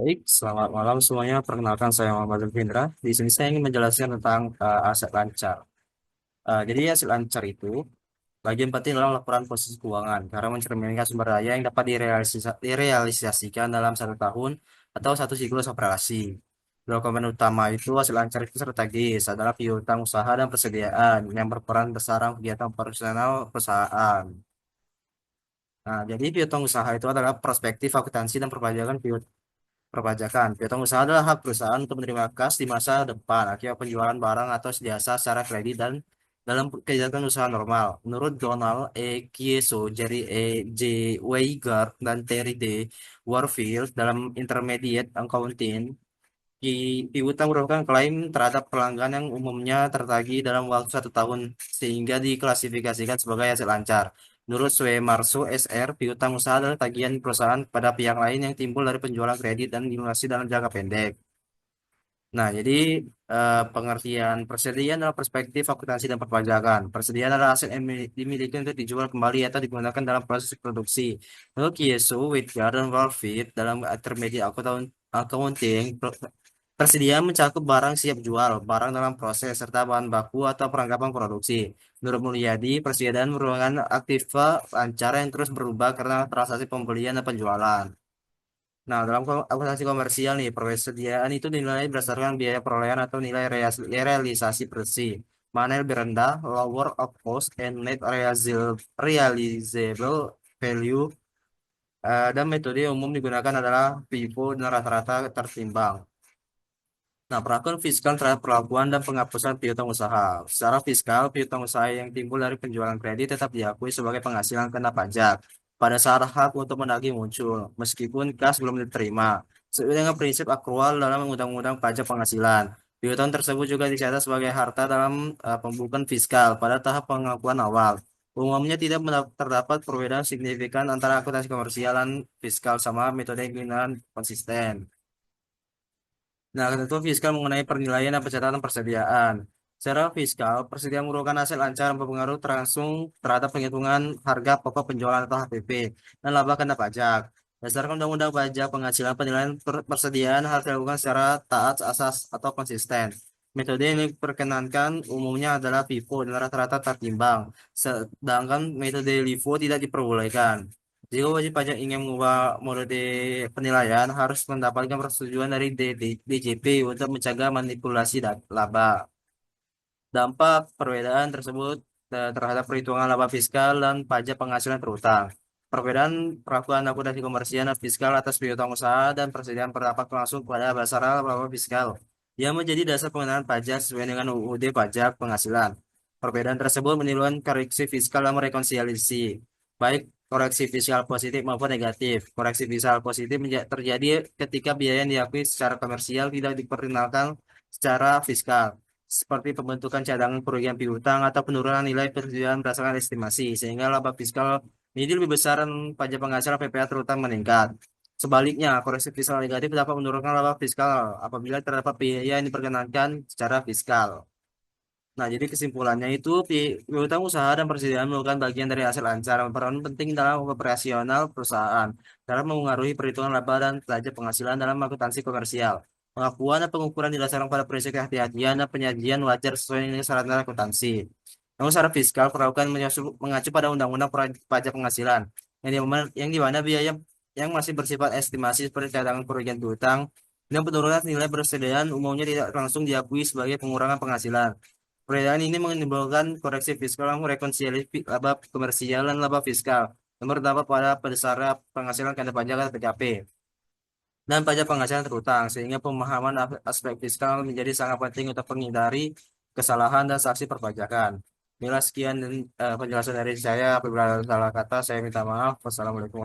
Baik, selamat malam semuanya. Perkenalkan saya Muhammad Alvindra. Di sini saya ingin menjelaskan tentang aset lancar. Jadi aset lancar itu bagian penting dalam laporan posisi keuangan karena mencerminkan sumber daya yang dapat direalisasikan dalam satu tahun atau satu siklus operasi. Dokumen utama itu aset lancar itu strategis adalah piutang usaha dan persediaan yang berperan besar dalam kegiatan operasional perusahaan. Nah, jadi piutang usaha itu adalah perspektif akuntansi dan perpajakan perpajakan. Piutang usaha adalah hak perusahaan untuk menerima kas di masa depan akibat penjualan barang atau jasa secara kredit dan dalam kegiatan usaha normal. Menurut Donald Kieso, Jerry J. Weigert, dan Terry D. Warfield dalam Intermediate Accounting, piutang merupakan klaim terhadap pelanggan yang umumnya tertagih dalam waktu satu tahun sehingga diklasifikasikan sebagai aset lancar. Menurut Suemarso SR, piutang usaha adalah tagihan perusahaan pada pihak lain yang timbul dari penjualan kredit dan lunasi dalam jangka pendek. Nah, jadi pengertian persediaan adalah perspektif akuntansi dan perpajakan. Persediaan adalah aset yang dimiliki untuk dijual kembali atau digunakan dalam proses produksi. Menurut Kieso, Whitgar, dan Warfield dalam Intermediate Accounting, persediaan mencakup barang siap jual, barang dalam proses, serta bahan baku atau perlengkapan produksi. Menurut Mulyadi, persediaan merupakan aktiva lancar yang terus berubah karena transaksi pembelian dan penjualan. Nah, dalam akuntansi komersial nih, persediaan itu dinilai berdasarkan biaya perolehan atau nilai realisasi bersih. Mana yang lebih rendah, lower of cost and net realizable value. Dan metode yang umum digunakan adalah FIFO dan rata-rata tertimbang. Nah, perlakuan fiskal terhadap perlakuan dan penghapusan piutang usaha. Secara fiskal, piutang usaha yang timbul dari penjualan kredit tetap diakui sebagai penghasilan kena pajak pada saat hak untuk menagih muncul, meskipun kas belum diterima. Sesuai dengan prinsip akrual dalam Undang-Undang Pajak Penghasilan, piutang tersebut juga dicatat sebagai harta dalam pembukuan fiskal pada tahap pengakuan awal. Umumnya tidak terdapat perbedaan signifikan antara akuntansi komersial dan fiskal sama metode yang digunakan konsisten. Nah, ketentuan fiskal mengenai penilaian dan pencatatan persediaan. Secara fiskal, persediaan merupakan aset lancar yang berpengaruh langsung terhadap penghitungan harga pokok penjualan atau HPP dan laba kena pajak. Berdasarkan Undang-Undang Pajak Penghasilan, penilaian persediaan harus dilakukan secara taat asas atau konsisten. Metode yang diperkenankan umumnya adalah FIFO dan rata-rata tertimbang, sedangkan metode LIFO tidak diperbolehkan. Jika wajib pajak ingin mengubah metode penilaian, harus mendapatkan persetujuan dari DJP untuk mencegah manipulasi laba. Dampak perbedaan tersebut terhadap perhitungan laba fiskal dan pajak penghasilan terutang. Perbedaan perlakuan akuntansi komersial dan fiskal atas piutang usaha dan persediaan berdampak langsung pada dasar laba fiskal yang menjadi dasar pengenaan pajak sesuai dengan UUD pajak penghasilan. Perbedaan tersebut menimbulkan koreksi fiskal dan rekonsiliasi, baik koreksi fiskal positif maupun negatif. Koreksi fiskal positif terjadi ketika biaya yang diakui secara komersial tidak diperkenalkan secara fiskal seperti pembentukan cadangan kerugian piutang atau penurunan nilai persediaan berdasarkan estimasi, sehingga laba fiskal ini lebih besar dan pajak penghasilan PPh terutama meningkat. Sebaliknya, koreksi fiskal negatif dapat menurunkan laba fiskal apabila terdapat biaya yang diperkenankan secara fiskal. Nah, jadi kesimpulannya itu piutang usaha dan persediaan merupakan bagian dari aset lancar yang berperan penting dalam operasional perusahaan dalam mengaruhi perhitungan laba dan pajak penghasilan dalam akuntansi komersial. Pengakuan dan pengukuran didasarkan pada prinsip kehati-hatian dan penyajian wajar sesuai dengan syarat akuntansi. Namun secara fiskal perlakuan mengacu pada Undang-Undang Pajak Penghasilan yang di mana biaya yang masih bersifat estimasi seperti cadangan kerugian piutang dan penurunan nilai persediaan umumnya tidak langsung diakui sebagai pengurangan penghasilan. Perbedaan ini menimbulkan koreksi fiskal yang rekonsiliasi laba komersial dan laba fiskal yang berdampak pada dasarnya penghasilan kena pajak atau PKP dan pajak penghasilan terutang sehingga pemahaman aspek fiskal menjadi sangat penting untuk menghindari kesalahan dan sanksi perpajakan. Inilah sekian penjelasan dari saya. Apabila ada salah kata, saya minta maaf. Wassalamualaikum.